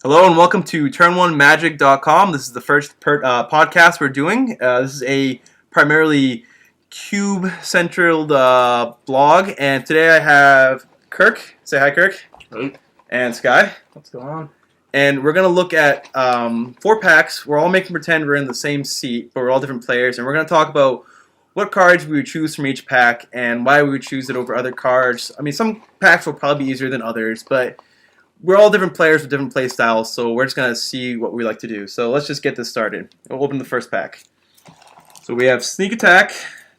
Hello and welcome to TurnOneMagic.com. This is the first podcast we're doing. This is a primarily cube-centered blog, and today I have Kirk. Say hi, Kirk. Hey. And Sky. What's going on? And we're going to look at 4 packs. We're all making pretend we're in the same seat, but we're all different players, and we're going to talk about what cards we would choose from each pack and why we would choose it over other cards. I mean, some packs will probably be easier than others, but we're all different players with different play styles, so we're just going to see what we like to do. So let's just get this started. We'll open the first pack. So we have Sneak Attack,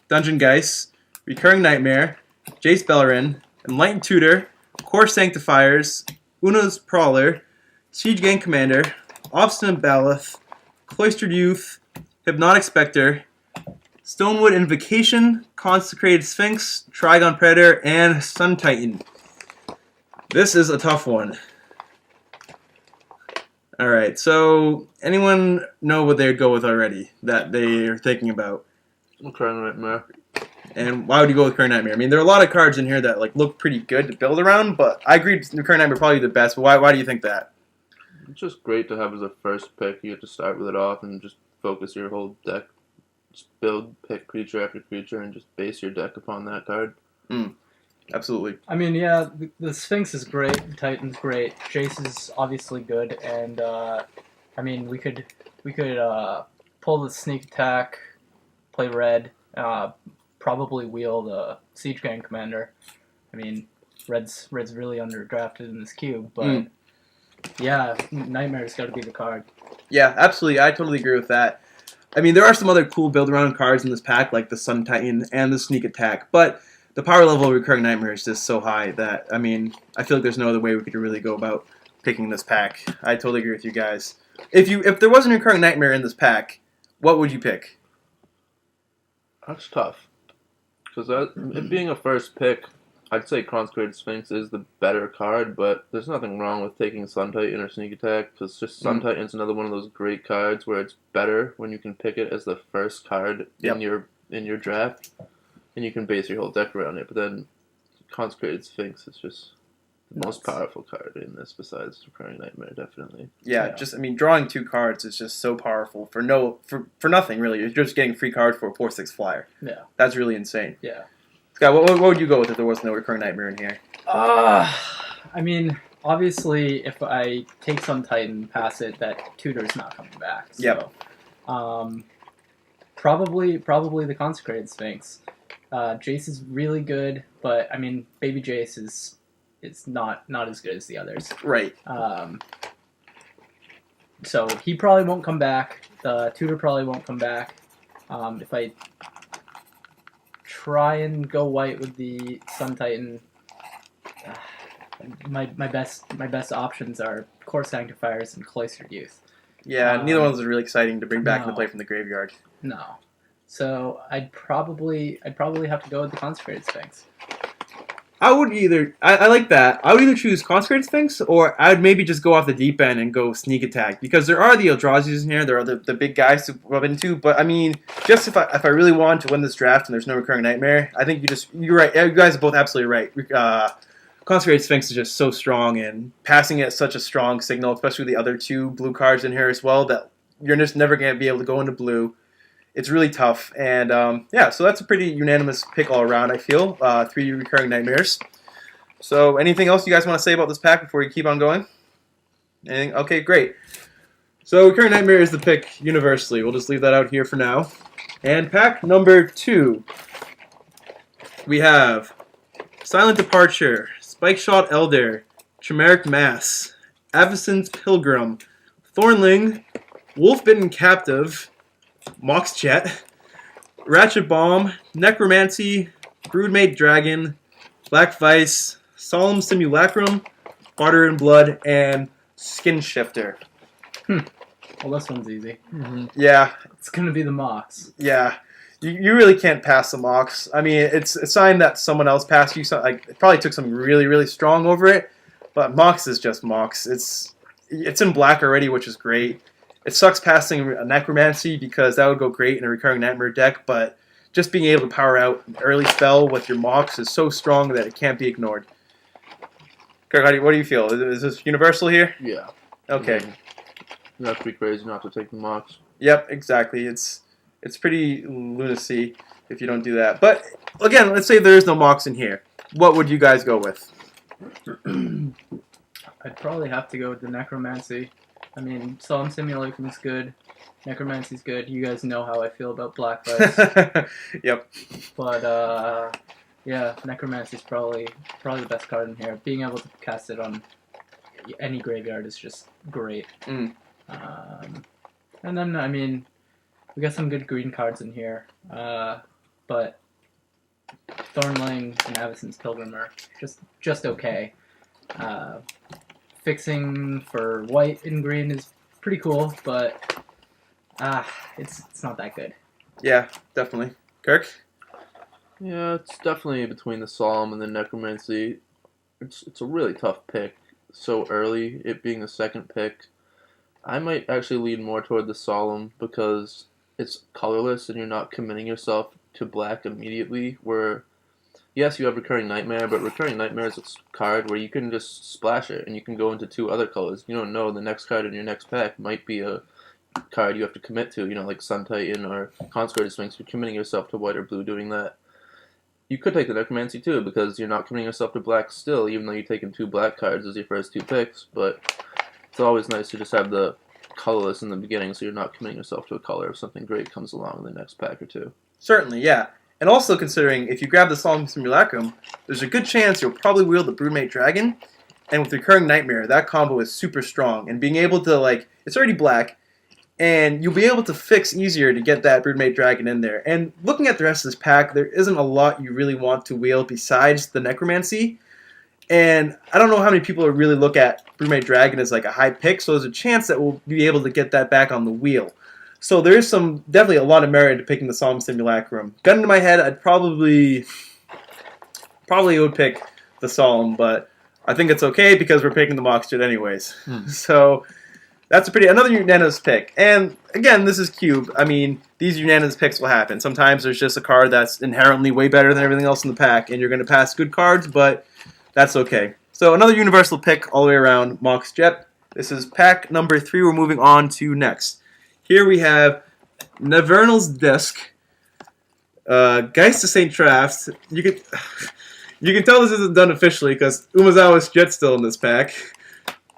Dungeon Geist, Recurring Nightmare, Jace Beleren, Enlightened Tutor, Core Sanctifiers, Una's Prowler, Siege Gang Commander, Obstinate Baloth, Cloistered Youth, Hypnotic Spectre, Stonewood Invocation, Consecrated Sphinx, Trigon Predator, and Sun Titan. This is a tough one. Alright, so anyone know what they'd go with already that they are thinking about? Recurring Nightmare. And why would you go with Recurring Nightmare? I mean, there are a lot of cards in here that look pretty good to build around, but I agree Recurring Nightmare probably the best, but why do you think that? It's just great to have as a first pick. You get to start with it off and just focus your whole deck. Just build, pick creature after creature, and just base your deck upon that card. Absolutely. I mean, yeah, the Sphinx is great, the Titan's great, Jace is obviously good, and I mean, we could pull the Sneak Attack, play red, probably wheel the Siege Gang Commander. I mean, red's really underdrafted in this cube, but yeah, Nightmare's got to be the card. Yeah, absolutely. I totally agree with that. I mean, there are some other cool build-around cards in this pack, like the Sun Titan and the Sneak Attack, but the power level of Recurring Nightmare is just so high that, I mean, I feel like there's no other way we could really go about picking this pack. I totally agree with you guys. If there wasn't Recurring Nightmare in this pack, what would you pick? That's tough. Because it being a first pick, I'd say Consecrated Sphinx is the better card, but there's nothing wrong with taking Sun Titan or Sneak Attack, because just Sun Titan's another one of those great cards where it's better when you can pick it as the first card in your draft, and you can base your whole deck around it. But then Consecrated Sphinx is just the most powerful card in this, besides Recurring Nightmare, definitely. Yeah, just, I mean, drawing 2 cards is just so powerful for nothing, really. You're just getting free cards for a 4/6 flyer. Yeah. That's really insane. Yeah. Scott, what would you go with if there was no Recurring Nightmare in here? I mean, obviously, if I take Sun Titan, pass it, that Tutor's not coming back. So, Yep. Probably the Consecrated Sphinx. Jace is really good, but I mean, Baby Jace is not as good as the others. Right. So he probably won't come back. The Tutor probably won't come back. If I try and go white with the Sun Titan, my best options are Core Sanctifiers and Cloistered Youth. Yeah, neither one of those are really exciting to bring back into play from the graveyard. No. So I'd probably have to go with the Consecrated Sphinx. I would I like that. I would either choose Consecrated Sphinx, or I would maybe just go off the deep end and go Sneak Attack, because there are the Eldrazi's in here, there are the big guys to rub into, but I mean, just if I really want to win this draft and there's no Recurring Nightmare, I think you're right, you guys are both absolutely right. Consecrated Sphinx is just so strong, and passing it such a strong signal, especially with the other 2 blue cards in here as well, that you're just never going to be able to go into blue. It's really tough, and yeah, so that's a pretty unanimous pick all around, I feel. 3 Recurring Nightmares. So anything else you guys want to say about this pack before you keep on going? Anything? Okay, great. So Recurring Nightmare is the pick universally. We'll just leave that out here for now. And pack number 2. We have Silent Departure, Spikeshot Elder, Chimeric Mass, Avacyn's Pilgrim, Thornling, Wolf-Bitten Captive, Mox Jet, Ratchet Bomb, Necromancy, Broodmate Dragon, Black Vice, Solemn Simulacrum, Water and Blood, and Skin Shifter. Well, this one's easy. Yeah. It's going to be the Mox. Yeah. You really can't pass the Mox. I mean, it's a sign that someone else passed you. So, it probably took something really, really strong over it, but Mox is just Mox. It's in black already, which is great. It sucks passing a Necromancy because that would go great in a Recurring Nightmare deck, but just being able to power out an early spell with your Mox is so strong that it can't be ignored. Kirk, what do you feel? Is this universal here? Yeah. Okay. You have to be crazy not to take the Mox. Yep, exactly. It's pretty lunacy if you don't do that. But again, let's say there is no Mox in here. What would you guys go with? I'd probably have to go with the Necromancy. I mean, Solemn Simulacrum's good. Necromancy's good. You guys know how I feel about Black Vice. Yep. But, yeah, Necromancy's probably the best card in here. Being able to cast it on any graveyard is just great. Mm. And then, I mean, we got some good green cards in here. But Thornling and Avacyn's Pilgrim are just okay. Fixing for white and green is pretty cool, but it's not that good. Yeah, definitely. Kirk? Yeah, it's definitely between the Solemn and the Necromancy. It's a really tough pick so early, it being the second pick. I might actually lean more toward the Solemn because it's colorless and you're not committing yourself to black immediately, where yes, you have Recurring Nightmare, but Recurring Nightmare is a card where you can just splash it and you can go into 2 other colors. You don't know the next card in your next pack might be a card you have to commit to, like Sun Titan or Consecrated Sphinx. You're committing yourself to white or blue doing that. You could take the Necromancy too, because you're not committing yourself to black still, even though you're taking 2 black cards as your first 2 picks, but it's always nice to just have the colorless in the beginning so you're not committing yourself to a color if something great comes along in the next pack or 2. Certainly, yeah. And also considering if you grab the Solemn Simulacrum, there's a good chance you'll probably wield the Broodmate Dragon, and with Recurring Nightmare, that combo is super strong, and being able to, it's already black, and you'll be able to fix easier to get that Broodmate Dragon in there. And looking at the rest of this pack, there isn't a lot you really want to wield besides the Necromancy. And I don't know how many people really look at Broodmate Dragon as a high pick, so there's a chance that we'll be able to get that back on the wheel. So there is definitely a lot of merit to picking the Solemn Simulacrum. Gun to my head, I'd probably would pick the Solemn, but I think it's okay because we're picking the Mox Jet anyways. So that's another unanimous pick. And again, this is Cube. I mean, these unanimous picks will happen. Sometimes there's just a card that's inherently way better than everything else in the pack, and you're going to pass good cards, but that's okay. So another universal pick all the way around, Mox Jet. This is pack number 3 we're moving on to next. Here we have Navernal's Disc, Geist of St. Traft. You can tell this isn't done officially because Umazawa's Jet's still in this pack.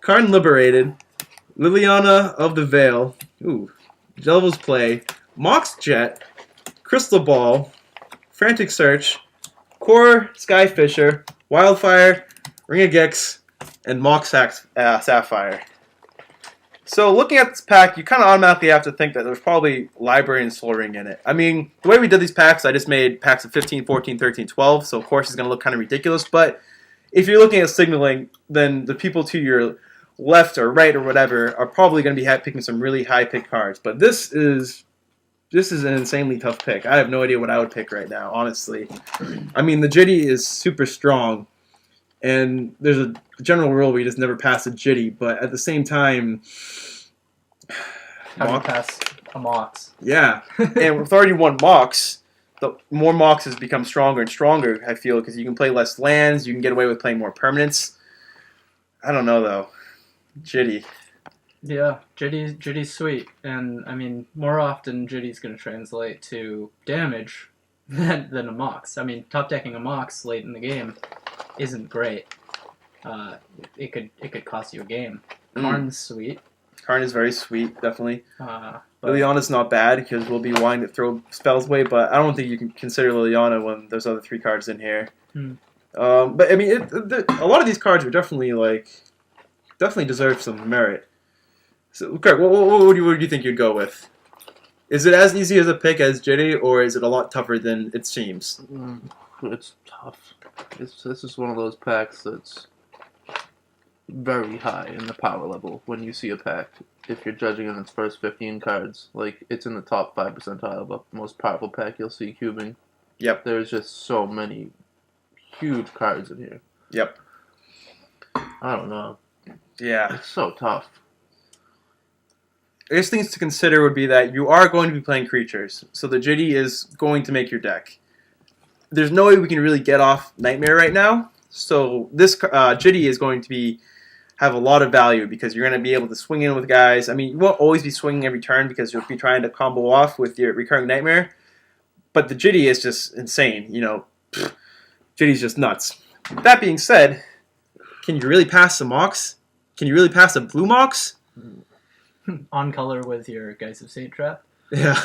Karn Liberated, Liliana of the Veil, Devil's Play, Mox Jet, Crystal Ball, Frantic Search, Core Skyfisher, Wildfire, Ring of Gix, and Mox Sapphire. So looking at this pack, you kind of automatically have to think that there's probably Library and Soul Ring in it. I mean, the way we did these packs, I just made packs of 15, 14, 13, 12, so of course it's going to look kind of ridiculous, but if you're looking at signaling, then the people to your left or right or whatever are probably going to be picking some really high pick cards. But this is an insanely tough pick. I have no idea what I would pick right now, honestly. I mean, the Jitty is super strong, and there's a general rule where you just never pass a Jitty, but at the same time, How do you pass a Mox? Yeah, and with already one Mox, the more Moxes become stronger and stronger, I feel, because you can play less lands, you can get away with playing more permanents. I don't know, though. Jitty. Yeah, Jitty's sweet, and I mean, more often Jitty's going to translate to damage than a Mox. I mean, top decking a Mox late in the game isn't great. It could cost you a game. Karn's sweet. Karn is very sweet, definitely. But Liliana's not bad because we'll be wanting to throw spells away, but I don't think you can consider Liliana when there's other 3 cards in here. But I mean, a lot of these cards are definitely deserve some merit. So, Kirk, what do you think you'd go with? Is it as easy as a pick as Jitty, or is it a lot tougher than it seems? It's tough. This is one of those packs that's very high in the power level when you see a pack. If you're judging on its first 15 cards, it's in the top 5 percentile of the most powerful pack you'll see cubing. Yep. There's just so many huge cards in here. Yep. I don't know. Yeah. It's so tough. I guess things to consider would be that you are going to be playing creatures, so the Jitty is going to make your deck. There's no way we can really get off Nightmare right now, so this Jitty is going to be have a lot of value because you're going to be able to swing in with guys. I mean, you won't always be swinging every turn because you'll be trying to combo off with your Recurring Nightmare. But the Jitty is just insane. Jitty's just nuts. That being said, can you really pass the Mox? Can you really pass a blue Mox? On color with your Geist of Saint Trap. Yeah.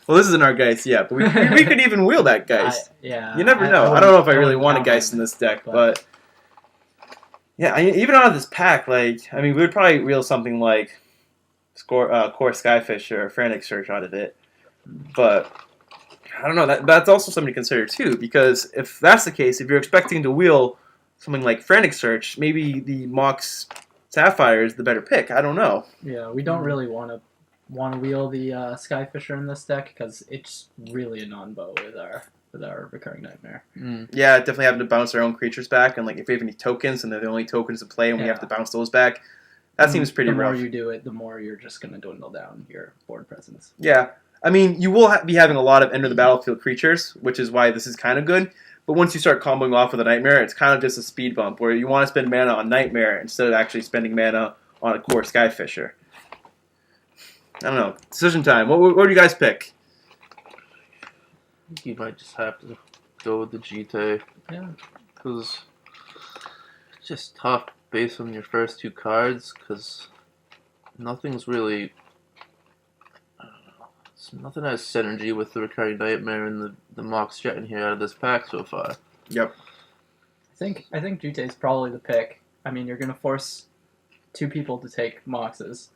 Well, this isn't our Geist yet, but we could even wheel that Geist. Yeah. You never know. I don't know if I really want a Geist in this deck, but yeah, even out of this pack, we would probably wheel something like Core Skyfish or Frantic Search out of it. But I don't know. That's also something to consider too, because if that's the case, if you're expecting to wheel something like Frantic Search, maybe the Mox Sapphire is the better pick. I don't know. Yeah, we don't really want to wheel the Skyfisher in this deck because it's really a non-bow with our Recurring Nightmare. Yeah, definitely having to bounce our own creatures back, and if we have any tokens and they're the only tokens to play, and we have to bounce those back, that seems pretty rough. The more you do it, the more you're just going to dwindle down your board presence. Yeah, I mean, you will be having a lot of enter the battlefield creatures, which is why this is kind of good. But once you start comboing off with a Nightmare, it's kind of just a speed bump where you want to spend mana on Nightmare instead of actually spending mana on a Core Skyfisher. I don't know. Decision time. What do you guys pick? I think you might just have to go with the GT. Yeah. Because it's just tough based on your first two cards, because nothing's really... Nothing has synergy with the Recurring Nightmare and the Mox Jet in here out of this pack so far. Yep. I think Jute is probably the pick. I mean, you're going to force two people to take Moxes,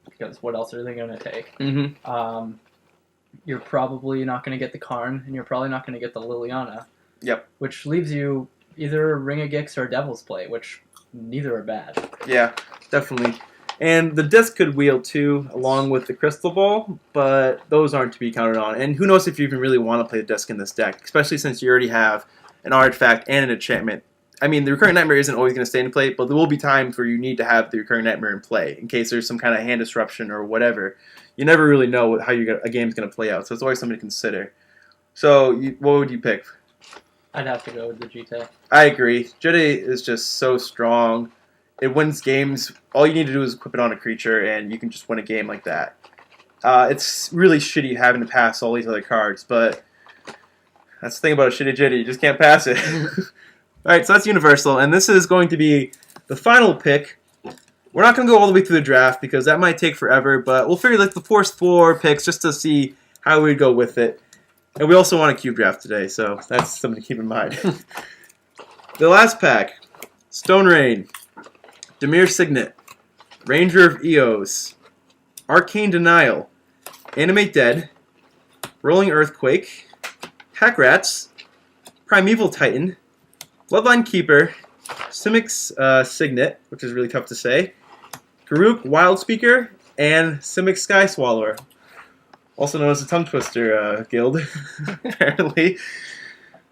because what else are they going to take? Mm-hmm. You're probably not going to get the Karn, and you're probably not going to get the Liliana. Yep. Which leaves you either Ring of Gix or Devil's Play, which neither are bad. Yeah, definitely. And the disc could wheel too, along with the Crystal Ball, but those aren't to be counted on. And who knows if you even really want to play the disc in this deck, especially since you already have an artifact and an enchantment. I mean, the Recurring Nightmare isn't always going to stay in play, but there will be times where you need to have the Recurring Nightmare in play, in case there's some kind of hand disruption or whatever. You never really know how a game's going to play out, so it's always something to consider. So, what would you pick? I'd have to go with the Jite. I agree. Jedi is just so strong. It wins games. All you need to do is equip it on a creature, and you can just win a game like that. It's really shitty having to pass all these other cards, but that's the thing about a shitty Jedi. You just can't pass it. Alright, so that's Universal, and this is going to be the final pick. We're not going to go all the way through the draft, because that might take forever, but we'll figure the first 4 picks just to see how we'd go with it. And we also want a cube draft today, so that's something to keep in mind. The last pack, Stone Rain, Dimir Signet, Ranger of Eos, Arcane Denial, Animate Dead, Rolling Earthquake, Hack Rats, Primeval Titan, Bloodline Keeper, Simic's Signet, which is really tough to say, Garruk Wildspeaker, and Simic Sky Swallower, also known as the Tongue Twister Guild, apparently.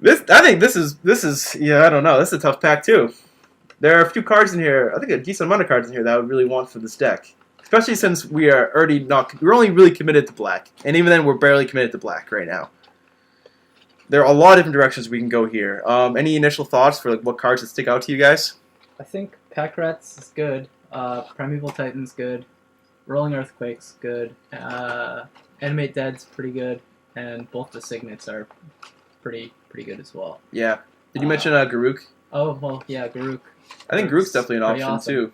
I think this is I don't know. This is a tough pack too. There are a few cards in here. I think a decent amount of cards in here that I would really want for this deck, especially since we're only really committed to black, and even then we're barely committed to black right now. There are a lot of different directions we can go here. Any initial thoughts for what cards that stick out to you guys? I think Pack Rats is good. Primeval Titan's good. Rolling Earthquake's good. Animate Dead's pretty good, and both the Signets are pretty good as well. Yeah. Did you mention Garruk? Oh well, yeah, Garruk. I think Garruk's definitely an option awesome.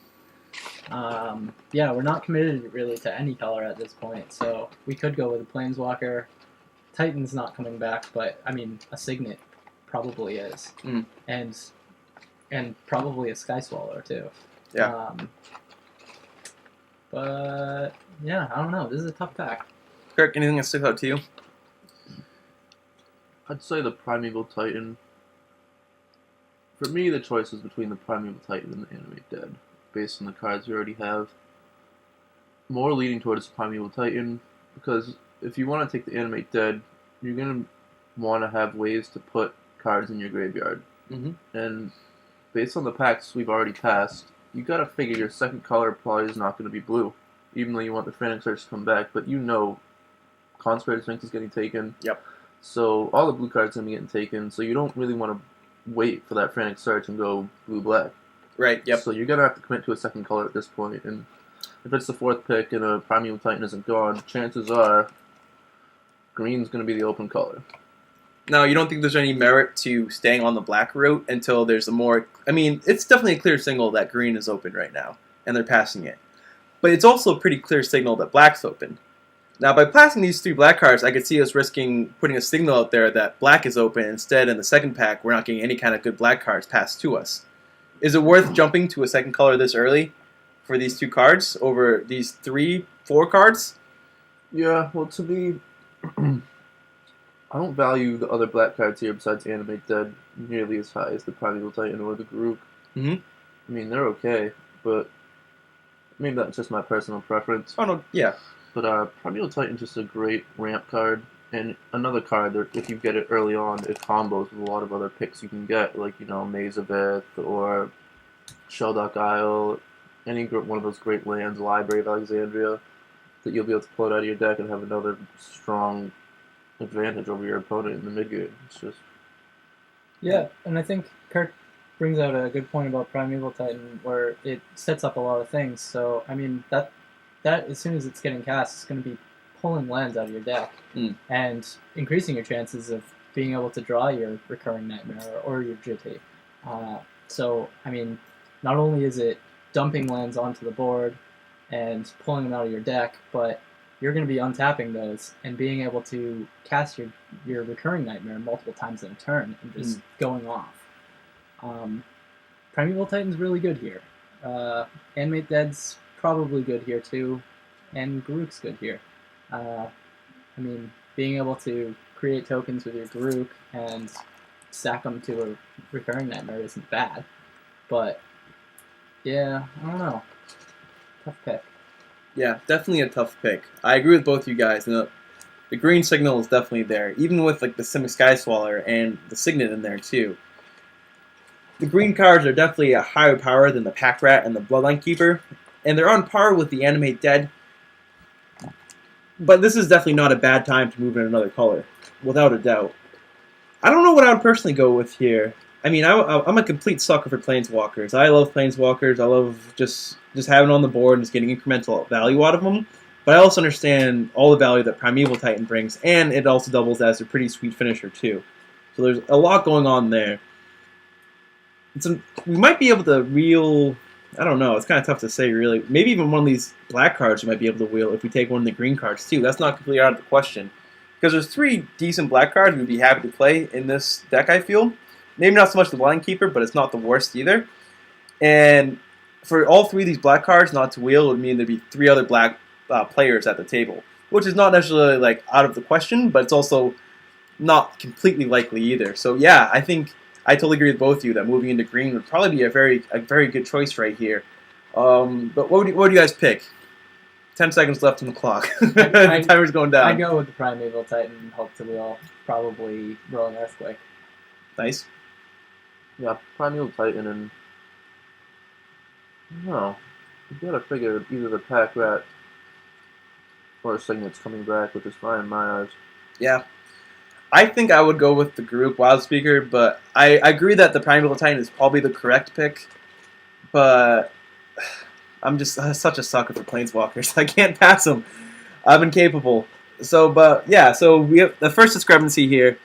too. Yeah, we're not committed really to any color at this point, so we could go with a Planeswalker. Titan's not coming back, but I mean a Signet probably is, and probably a Sky Swallower too. Yeah. But yeah, I don't know. This is a tough pack. Kirk, anything that sticks out to you? I'd say the Primeval Titan. For me, the choice is between the Primeval Titan and the Animate Dead, based on the cards we already have. More leaning towards the Primeval Titan, because if you want to take the Animate Dead, you're going to want to have ways to put cards in your graveyard. And based on the packs we've already passed, you got to figure your second color probably is not going to be blue, even though you want the Frantic Search to come back, but you know Consecrated Sphinx is getting taken. Yep. So all the blue cards are going to be getting taken, so you don't really want to wait for that Frantic Search and go blue-black. Right. Yep. So you're gonna have to commit to a second color at this point, and if it's the 4th pick and a Primeval Titan isn't gone, chances are green's gonna be the open color. Now, you don't think there's any merit to staying on the black route until there's a more... I mean, it's definitely a clear signal that green is open right now, and they're passing it. But it's also a pretty clear signal that black's open. Now, by passing these 3 black cards, I could see us risking putting a signal out there that black is open. Instead, in the second pack, we're not getting any kind of good black cards passed to us. Is it worth jumping to a second color this early for these 2 cards over these 3, 4 cards? Yeah, well, to me, I don't value the other black cards here besides Animate Dead nearly as high as the Primeval Titan or the Garuk. Mm-hmm. I mean, they're okay, but maybe that's just my personal preference. Oh, no, yeah. But Primeval Titan's just a great ramp card, and another card that if you get it early on, it combos with a lot of other picks you can get, like, Maze of Ith or Sheldock Isle, any one of those great lands, Library of Alexandria, that you'll be able to pull it out of your deck and have another strong advantage over your opponent in the mid-game. It's just... Yeah, and I think Kirk brings out a good point about Primeval Titan, where it sets up a lot of things. So, I mean, that as soon as it's getting cast, it's going to be pulling lands out of your deck and increasing your chances of being able to draw your Recurring Nightmare or your Jitty. So, I mean, not only is it dumping lands onto the board and pulling them out of your deck, but you're going to be untapping those and being able to cast your Recurring Nightmare multiple times in a turn and just going off. Primeval Titan's really good here. Animate Dead's probably good here too, and Garuk's good here. I mean, being able to create tokens with your Garuk and stack them to a Recurring Nightmare isn't bad, but yeah, I don't know. Tough pick. Yeah, definitely a tough pick. I agree with both you guys. The green signal is definitely there, even with like the Simic Sky Swaller and the Signet in there too. The green cards are definitely a higher power than the Pack Rat and the Bloodline Keeper, and they're on par with the Animate Dead. But this is definitely not a bad time to move in another color, without a doubt. I don't know what I would personally go with here. I mean, I'm a complete sucker for Planeswalkers. I love Planeswalkers. I love just having on the board and just getting incremental value out of them. But I also understand all the value that Primeval Titan brings, and it also doubles as a pretty sweet finisher too. So there's a lot going on there. We might be able to wheel... I don't know. It's kind of tough to say, really. Maybe even one of these black cards we might be able to wheel if we take one of the green cards, too. That's not completely out of the question. Because there's 3 decent black cards we'd be happy to play in this deck, I feel. Maybe not so much the Blind Keeper, but it's not the worst either. And for all 3 of these black cards not to wheel would mean there'd be 3 other black players at the table. Which is not necessarily like out of the question, but it's also not completely likely either. So yeah, I think I totally agree with both of you that moving into green would probably be a very good choice right here. But what would you guys pick? 10 seconds left on the clock. The timer's going down. I go with the Primeval Titan, hope to wheel, probably Rolling Earthquake. Nice. Yeah, Primeval Titan and... No. You gotta figure either the Pack Rat or a Signet's coming back, which is fine in my eyes. Yeah. I think I would go with the Garuk Wildspeaker, but I agree that the Primeval Titan is probably the correct pick. But I'm just such a sucker for Planeswalkers. I can't pass them. I'm incapable. So we have the first discrepancy here.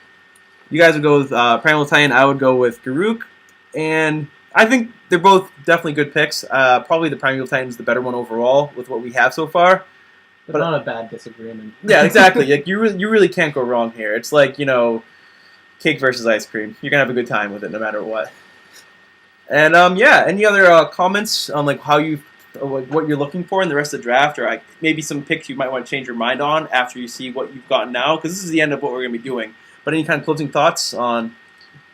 You guys would go with Primeval Titan. I would go with Garuk. And I think they're both definitely good picks. Probably the Primeval Titan is the better one overall with what we have so far. But not a bad disagreement. Yeah, exactly. Like you really can't go wrong here. It's like, cake versus ice cream. You're going to have a good time with it no matter what. And any other comments on like how you what you're looking for in the rest of the draft, or maybe some picks you might want to change your mind on after you see what you've gotten now, because this is the end of what we're going to be doing. But any kind of closing thoughts on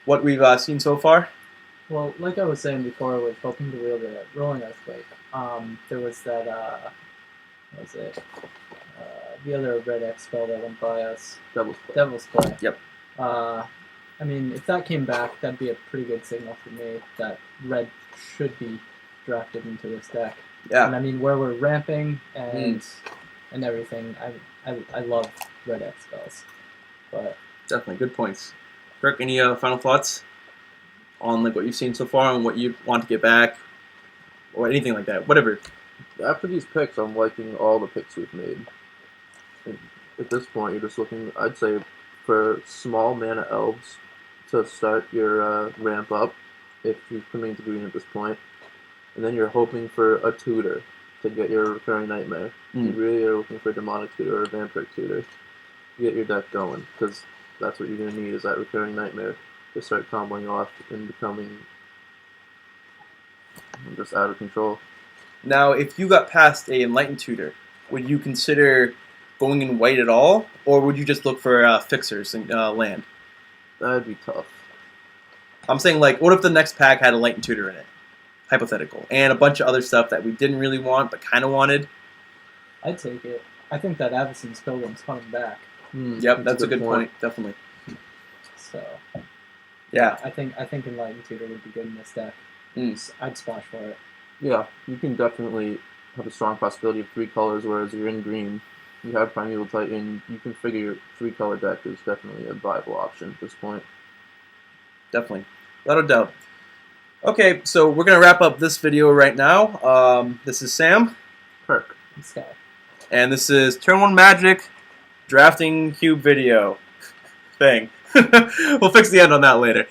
what we've seen so far? Well, like I was saying before, with hoping to wheel the Rolling Earthquake, there was that, what was it? The other red X spell that went by us. Devil's Play. Yep. I mean, if that came back, that'd be a pretty good signal for me that red should be drafted into this deck. Yeah. And I mean, where we're ramping and everything, I love red X spells. But definitely good points. Kirk, any final thoughts on like what you've seen so far and what you want to get back? or anything like that. Whatever. After these picks, I'm liking all the picks we've made. And at this point, you're just looking, I'd say, for small mana elves to start your ramp up, if you're coming to green at this point. And then you're hoping for a tutor to get your Recurring Nightmare. You really are looking for a Demonic Tutor or a Vampiric Tutor to get your deck going, because that's what you're going to need, is that Recurring Nightmare to start comboing off and becoming just out of control. Now, if you got past a Enlightened Tutor, would you consider going in white at all, or would you just look for fixers and land? That'd be tough. I'm saying, like, what if the next pack had a Enlightened Tutor in it? Hypothetical. And a bunch of other stuff that we didn't really want, but kind of wanted. I'd take it. I think that Avacyn's Pilgrim's coming back. Yep, that's a good point. Definitely. So, yeah. I think Enlightened Tutor would be good in this deck. I'd splash for it. Yeah, you can definitely have a strong possibility of 3 colors, whereas you're in green. You have Primeval Titan. You can figure your 3-color deck is definitely a viable option at this point. Definitely. Without a doubt. Okay, so we're going to wrap up this video right now. This is Sam. Kirk. Sky. And this is TurnOneMagic drafting cube video thing. We'll fix the end on that later.